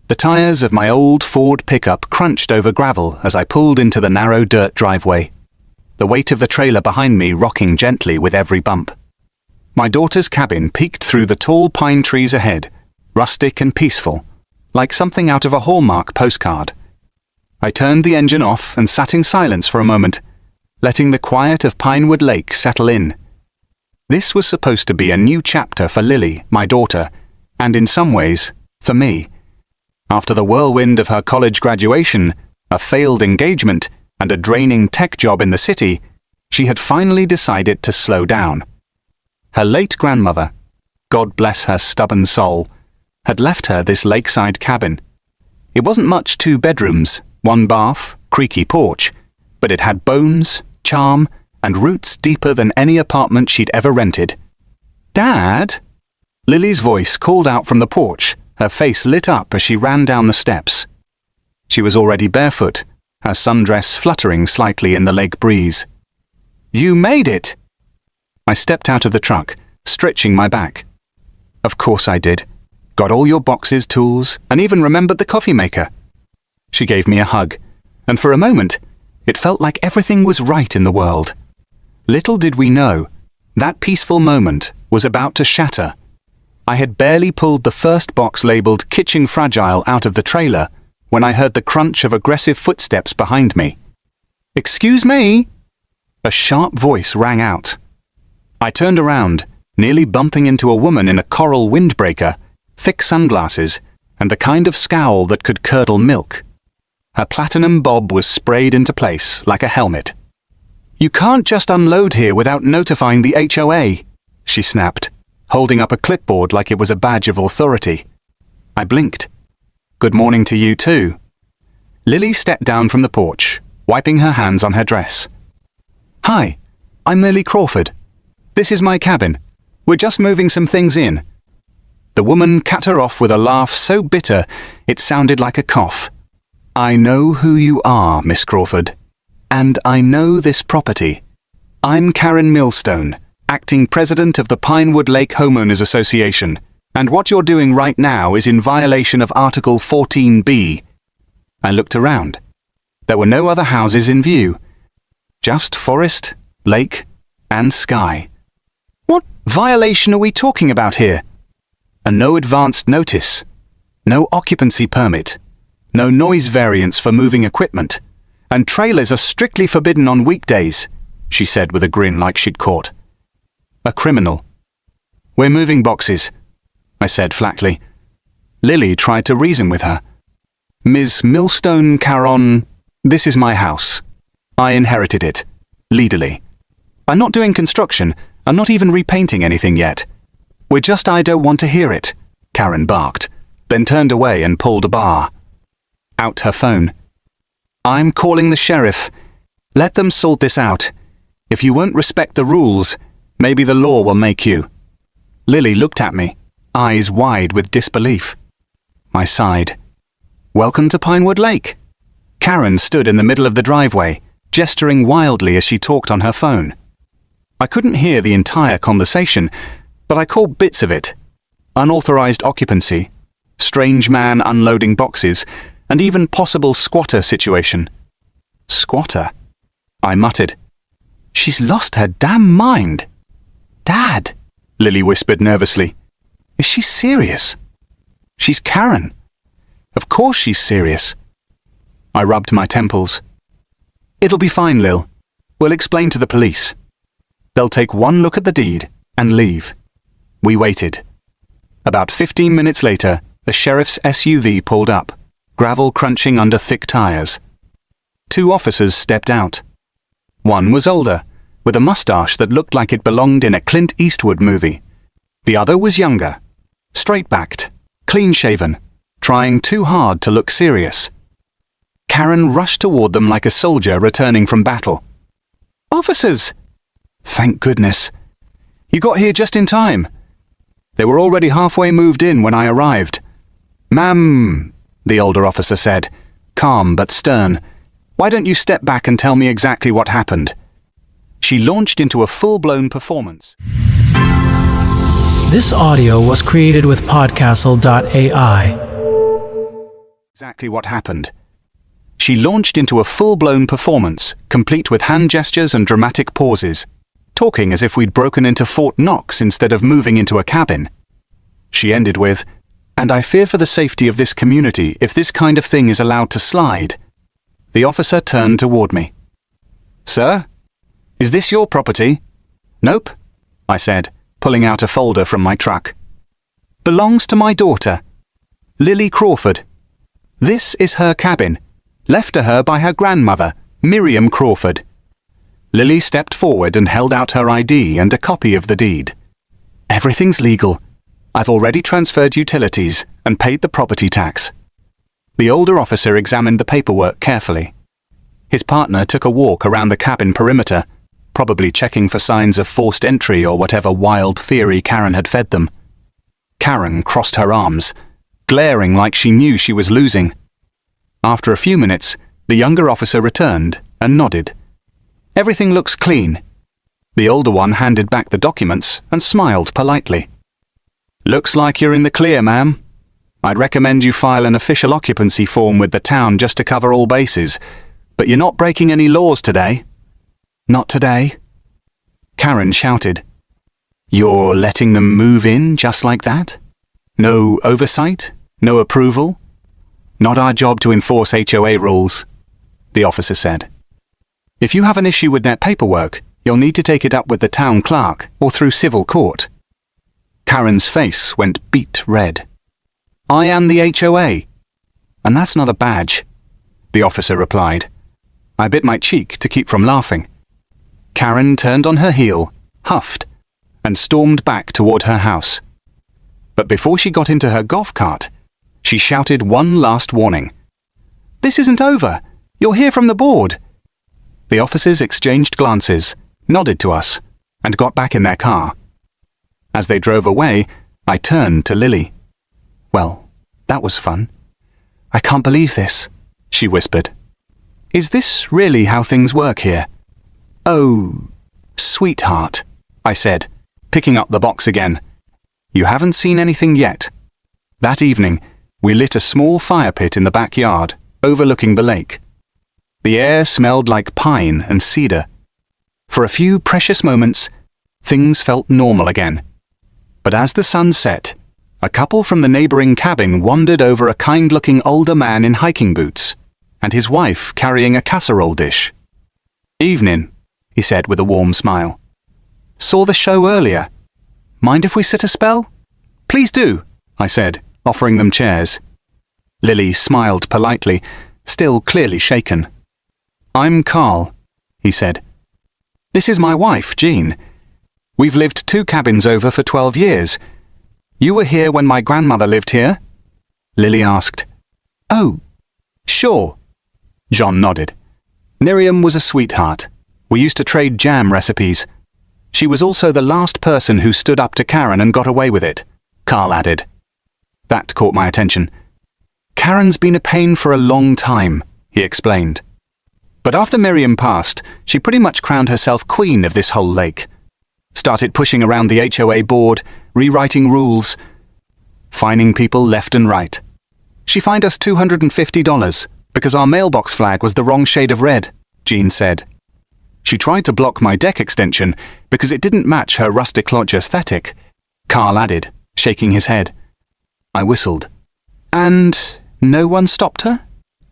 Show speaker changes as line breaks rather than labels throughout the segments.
The tires of my old Ford pickup crunched over gravel as I pulled into the narrow dirt driveway, the weight of the trailer behind me rocking gently with every bump. My daughter's cabin peeked through the tall pine trees ahead, rustic and peaceful, like something out of a Hallmark postcard. I turned the engine off and sat in silence for a moment, letting the quiet of Pinewood Lake settle in. This was supposed to be a new chapter for Lily, my daughter, and in some ways, for me. After the whirlwind of her college graduation, a failed engagement, and a draining tech job in the city, she had finally decided to slow down. Her late grandmother, God bless her stubborn soul, had left her this lakeside cabin. It wasn't much 2 bedrooms, 1 bath, creaky porch, but it had bones, charm, and roots deeper than any apartment she'd ever rented. "Dad?" Lily's voice called out from the porch, her face lit up as she ran down the steps. She was already barefoot, her sundress fluttering slightly in the lake breeze. "You made it!" I stepped out of the truck, stretching my back. "Of course I did. Got all your boxes, tools, and even remembered the coffee maker." She gave me a hug, and for a moment, it felt like everything was right in the world. Little did we know, that peaceful moment was about to shatter. I had barely pulled the first box labeled Kitchen Fragile out of the trailer when I heard the crunch of aggressive footsteps behind me. "Excuse me?" A sharp voice rang out. I turned around, nearly bumping into a woman in a coral windbreaker, thick sunglasses, and the kind of scowl that could curdle milk. Her platinum bob was sprayed into place like a helmet. "You can't just unload here without notifying the HOA," she snapped, holding up a clipboard like it was a badge of authority. I blinked. "Good morning to you too." Lily stepped down from the porch, wiping her hands on her dress. "Hi, I'm Lily Crawford. This is my cabin. We're just moving some things in." The woman cut her off with a laugh so bitter it sounded like a cough. "I know who you are, Miss Crawford. And I know this property. I'm Karen Millstone, acting president of the Pinewood Lake Homeowners Association, and what you're doing right now is in violation of Article 14B. I looked around. There were no other houses in view. Just forest, lake, and sky. What violation are we talking about here? And no advanced notice. No occupancy permit. No noise variance for moving equipment. And trailers are strictly forbidden on weekdays, she said with a grin like she'd caught. A criminal. "We're moving boxes," I said flatly. Lily tried to reason with her. "Ms. Millstone Caron, this is my house. I inherited it, legally. I'm not doing construction. I'm not even repainting anything yet. I don't want to hear it," Karen barked, then turned away and pulled a bar. Out her phone. "I'm calling the sheriff. Let them sort this out. If you won't respect the rules, maybe the law will make you." Lily looked at me, eyes wide with disbelief. I sighed. "Welcome to Pinewood Lake." Karen stood in the middle of the driveway, gesturing wildly as she talked on her phone. I couldn't hear the entire conversation, but I caught bits of it. Unauthorized occupancy, strange man unloading boxes, and even possible squatter situation. "Squatter?" I muttered. "She's lost her damn mind." "Dad," Lily whispered nervously. "Is she serious?" "She's Karen. Of course she's serious." I rubbed my temples. "It'll be fine, Lil. We'll explain to the police. They'll take one look at the deed and leave." We waited. About 15 minutes later, a sheriff's SUV pulled up, gravel crunching under thick tires. 2 officers stepped out. One was older, with a mustache that looked like it belonged in a Clint Eastwood movie. The other was younger, straight-backed, clean-shaven, trying too hard to look serious. Karen rushed toward them like a soldier returning from battle. "Officers!" "Thank goodness. You got here just in time." They were already halfway moved in when I arrived. "Ma'am," the older officer said, calm but stern, "why don't you step back and tell me exactly what happened?" She launched into a full-blown performance.
This audio was created with Podcastle.ai.
Exactly what happened. She launched into a full-blown performance, complete with hand gestures and dramatic pauses, talking as if we'd broken into Fort Knox instead of moving into a cabin. She ended with, "And I fear for the safety of this community if this kind of thing is allowed to slide." The officer turned toward me. "Sir, is this your property?" "Nope," I said, pulling out a folder from my truck. "Belongs to my daughter, Lily Crawford. This is her cabin, left to her by her grandmother, Miriam Crawford." Lily stepped forward and held out her ID and a copy of the deed. "Everything's legal. I've already transferred utilities and paid the property tax." The older officer examined the paperwork carefully. His partner took a walk around the cabin perimeter, probably checking for signs of forced entry or whatever wild theory Karen had fed them. Karen crossed her arms, glaring like she knew she was losing. After a few minutes, the younger officer returned and nodded. "Everything looks clean." The older one handed back the documents and smiled politely. "Looks like you're in the clear, ma'am. I'd recommend you file an official occupancy form with the town just to cover all bases, but you're not breaking any laws today." "Not today," Karen shouted. "You're letting them move in just like that? No oversight? No approval?" "Not our job to enforce HOA rules," the officer said. "If you have an issue with their paperwork, you'll need to take it up with the town clerk or through civil court." Karen's face went beet red. "I am the HOA. And that's not a badge," the officer replied. I bit my cheek to keep from laughing. Karen turned on her heel, huffed, and stormed back toward her house. But before she got into her golf cart, she shouted one last warning. "This isn't over. You'll hear from the board." The officers exchanged glances, nodded to us, and got back in their car. As they drove away, I turned to Lily. "Well, that was fun. I can't believe this," she whispered. "Is this really how things work here?" "Oh, sweetheart," I said, picking up the box again. "You haven't seen anything yet." That evening, we lit a small fire pit in the backyard, overlooking the lake. The air smelled like pine and cedar. For a few precious moments, things felt normal again. But as the sun set, a couple from the neighboring cabin wandered over a kind-looking older man in hiking boots, and his wife carrying a casserole dish. "Evening," he said with a warm smile. "Saw the show earlier. Mind if we sit a spell?" "Please do," I said, offering them chairs. Lily smiled politely, still clearly shaken. "I'm Carl," he said. "This is my wife, Jean. We've lived 2 cabins over for 12 years. You were here when my grandmother lived here?" Lily asked. "Oh, sure." John nodded. "Miriam was a sweetheart. We used to trade jam recipes. She was also the last person who stood up to Karen and got away with it," Carl added. That caught my attention. "Karen's been a pain for a long time," he explained. "But after Miriam passed, she pretty much crowned herself queen of this whole lake. Started pushing around the HOA board, rewriting rules, fining people left and right. She fined us $250 because our mailbox flag was the wrong shade of red," Jean said. "She tried to block my deck extension because it didn't match her rustic lodge aesthetic," Carl added, shaking his head. I whistled. "And no one stopped her?"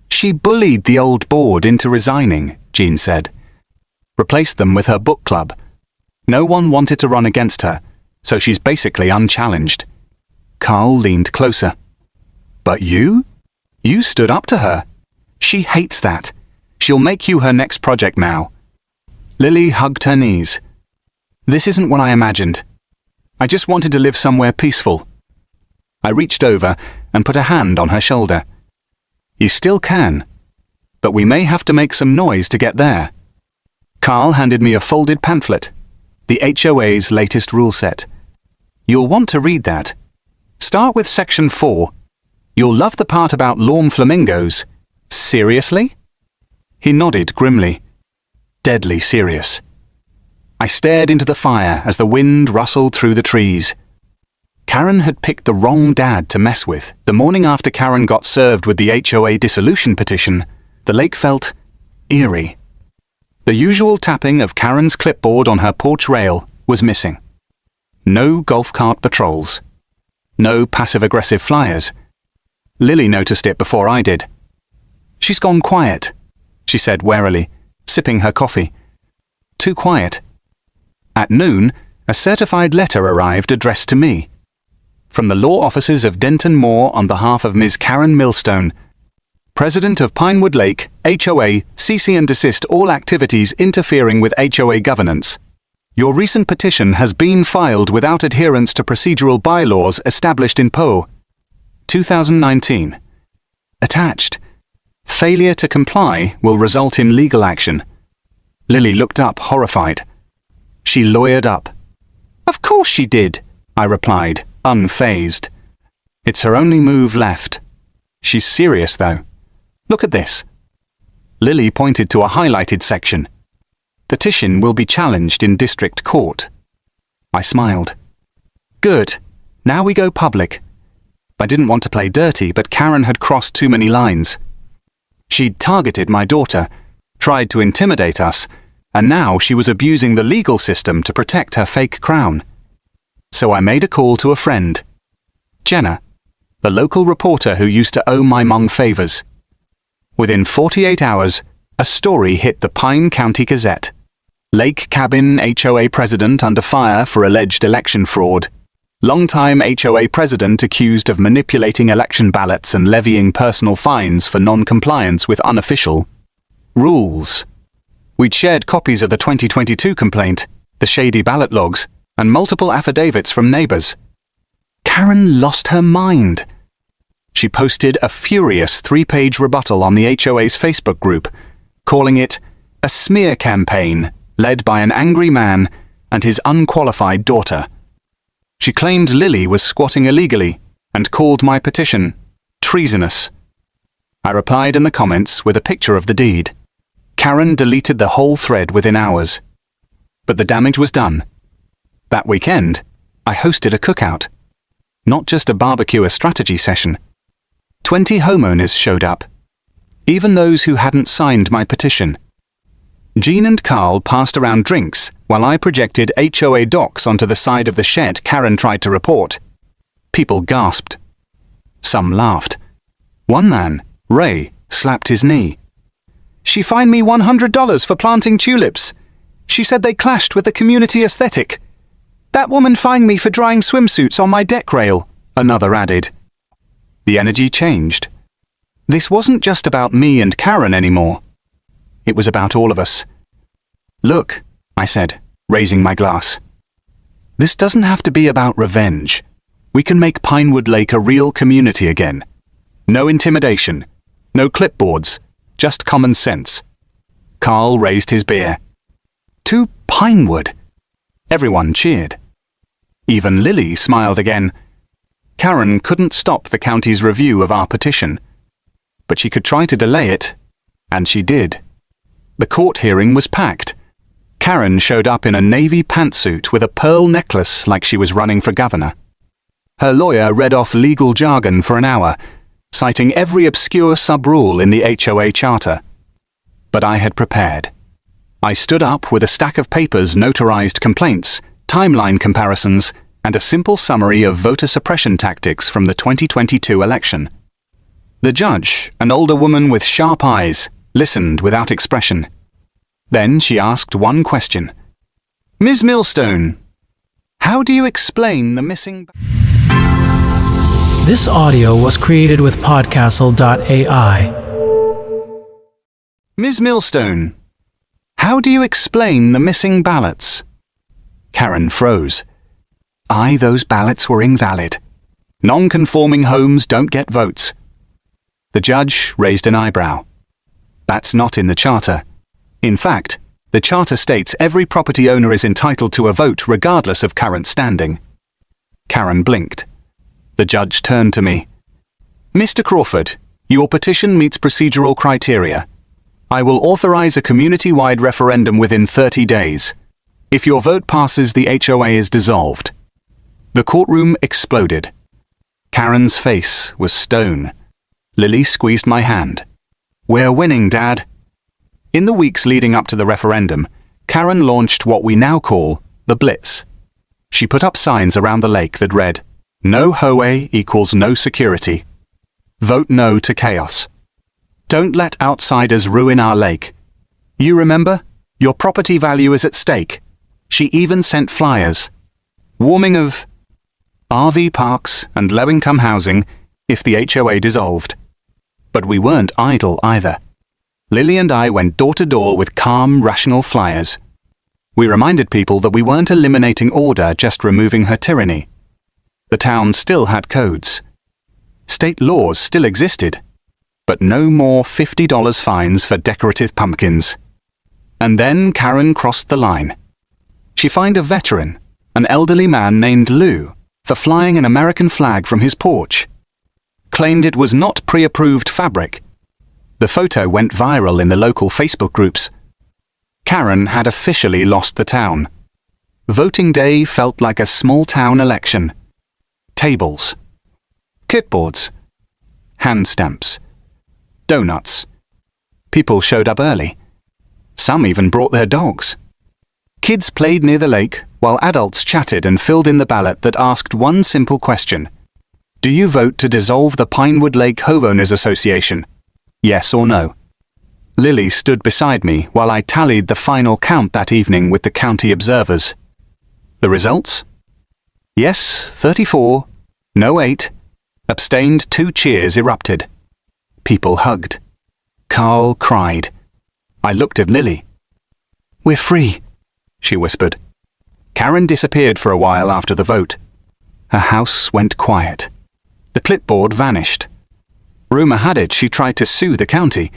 "She bullied the old board into resigning," Jean said. "Replaced them with her book club. No one wanted to run against her, so she's basically unchallenged." Carl leaned closer. "But you? You stood up to her. She hates that. She'll make you her next project now." Lily hugged her knees. "This isn't what I imagined. I just wanted to live somewhere peaceful." I reached over and put a hand on her shoulder. "You still can, but we may have to make some noise to get there." Carl handed me a folded pamphlet, the HOA's latest rule set. "You'll want to read that. Start with Section 4. You'll love the part about lawn flamingos." "Seriously?" He nodded grimly. Deadly serious. I stared into the fire as the wind rustled through the trees. Karen had picked the wrong dad to mess with. The morning after Karen got served with the HOA dissolution petition, the lake felt eerie. The usual tapping of Karen's clipboard on her porch rail was missing. No golf cart patrols. No passive-aggressive flyers. Lily noticed it before I did. "She's gone quiet," she said warily, sipping her coffee. "Too quiet." At noon, a certified letter arrived addressed to me. From the law offices of Denton Moore on behalf of Ms. Karen Millstone, President of Pinewood Lake, HOA, cease and desist all activities interfering with HOA governance. Your recent petition has been filed without adherence to procedural bylaws established in PO. 2019. Attached. Failure to comply will result in legal action. Lily looked up, horrified. She lawyered up. "Of course she did," I replied, unfazed. "It's her only move left. She's serious, though. Look at this." Lily pointed to a highlighted section. "Petition will be challenged in district court." I smiled. "Good. Now we go public." I didn't want to play dirty, but Karen had crossed too many lines. She'd targeted my daughter, tried to intimidate us, and now she was abusing the legal system to protect her fake crown. So I made a call to a friend, Jenna, the local reporter who used to owe my mum favors. Within 48 hours, a story hit the Pine County Gazette. Lake Cabin HOA president under fire for alleged election fraud. Longtime HOA president accused of manipulating election ballots and levying personal fines for non-compliance with unofficial rules. We'd shared copies of the 2022 complaint, the shady ballot logs, and multiple affidavits from neighbors. Karen lost her mind. She posted a furious 3-page rebuttal on the HOA's Facebook group, calling it a smear campaign led by an angry man and his unqualified daughter. She claimed Lily was squatting illegally and called my petition treasonous. I replied in the comments with a picture of the deed. Karen deleted the whole thread within hours. But the damage was done. That weekend, I hosted a cookout. Not just a barbecue, a strategy session. 20 homeowners showed up. Even those who hadn't signed my petition. Jean and Carl passed around drinks while I projected HOA docs onto the side of the shed Karen tried to report. People gasped. Some laughed. One man, Ray, slapped his knee. "She fined me $100 for planting tulips. She said they clashed with the community aesthetic. That woman fined me for drying swimsuits on my deck rail," another added. The energy changed. This wasn't just about me and Karen anymore. It was about all of us. "Look," I said, raising my glass. "This doesn't have to be about revenge. We can make Pinewood Lake a real community again. No intimidation, no clipboards, just common sense." Carl raised his beer. "To Pinewood!" Everyone cheered. Even Lily smiled again. Karen couldn't stop the county's review of our petition. But she could try to delay it, and she did. The court hearing was packed. Karen showed up in a navy pantsuit with a pearl necklace like she was running for governor. Her lawyer read off legal jargon for an hour, citing every obscure sub-rule in the HOA charter. But I had prepared. I stood up with a stack of papers, notarized complaints, timeline comparisons, and a simple summary of voter suppression tactics from the 2022 election. The judge, an older woman with sharp eyes, listened without expression. Then she asked one question. "Ms. Millstone, how do you explain the missing..."
This audio was created with Podcastle.ai.
"Ms. Millstone, how do you explain the missing ballots?" Karen froze. Those ballots were invalid. Non-conforming homes don't get votes. The judge raised an eyebrow. That's not in the charter. In fact, the charter states every property owner is entitled to a vote regardless of current standing. Karen blinked. The judge turned to me. "Mr. Crawford, your petition meets procedural criteria. I will authorize a community-wide referendum within 30 days. If your vote passes, the HOA is dissolved." The courtroom exploded. Karen's face was stone. Lily squeezed my hand. "We're winning, Dad." In the weeks leading up to the referendum, Karen launched what we now call the Blitz. She put up signs around the lake that read, "No HOA equals no security. Vote no to chaos. Don't let outsiders ruin our lake. You remember? Your property value is at stake." She even sent flyers. Warming of RV parks and low-income housing if the HOA dissolved. But we weren't idle either. Lily and I went door to door with calm, rational flyers. We reminded people that we weren't eliminating order, just removing her tyranny. The town still had codes. State laws still existed. But no more $50 fines for decorative pumpkins. And then Karen crossed the line. She fined a veteran, an elderly man named Lou, for flying an American flag from his porch. Claimed it was not pre-approved fabric. The photo went viral in the local Facebook groups. Karen had officially lost the town. Voting day felt like a small-town election. Tables, clipboards, hand stamps, donuts. People showed up early. Some even brought their dogs. Kids played near the lake while adults chatted and filled in the ballot that asked one simple question. Do you vote to dissolve the Pinewood Lake Homeowners Association? Yes or no? Lily stood beside me while I tallied the final count that evening with the county observers. The results? Yes, 34. No, 8. Abstained, 2 cheers erupted. People hugged. Carl cried. I looked at Lily. We're free, she whispered. Karen disappeared for a while after the vote. Her house went quiet. The clipboard vanished. Rumor had it she tried to sue the county,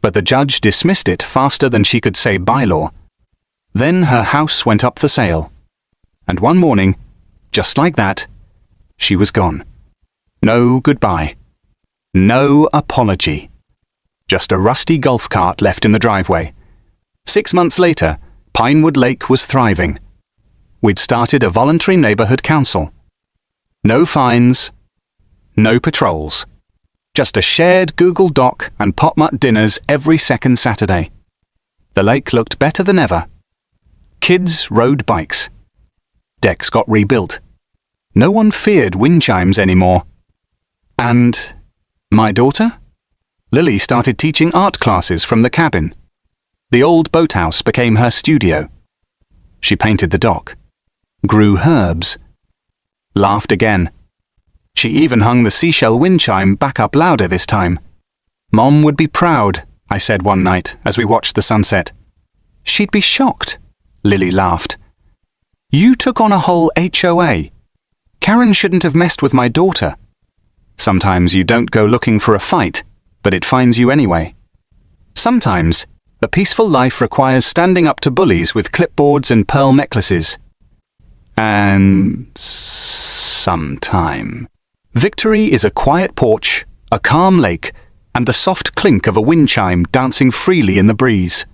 but the judge dismissed it faster than she could say bylaw. Then her house went up for sale. And one morning, just like that, she was gone. No goodbye. No apology. Just a rusty golf cart left in the driveway. 6 months later, Pinewood Lake was thriving. We'd started a voluntary neighborhood council. No fines, no patrols. Just a shared Google Doc and potluck dinners every second Saturday. The lake looked better than ever. Kids rode bikes. Decks got rebuilt. No one feared wind chimes anymore. And my daughter? Lily started teaching art classes from the cabin. The old boathouse became her studio. She painted the dock, grew herbs, laughed again. She even hung the seashell wind chime back up louder this time. Mom would be proud, I said one night as we watched the sunset. She'd be shocked, Lily laughed. You took on a whole HOA. Karen shouldn't have messed with my daughter. Sometimes you don't go looking for a fight, but it finds you anyway. Sometimes a peaceful life requires standing up to bullies with clipboards and pearl necklaces. And sometime. Victory is a quiet porch, a calm lake, and the soft clink of a wind chime dancing freely in the breeze.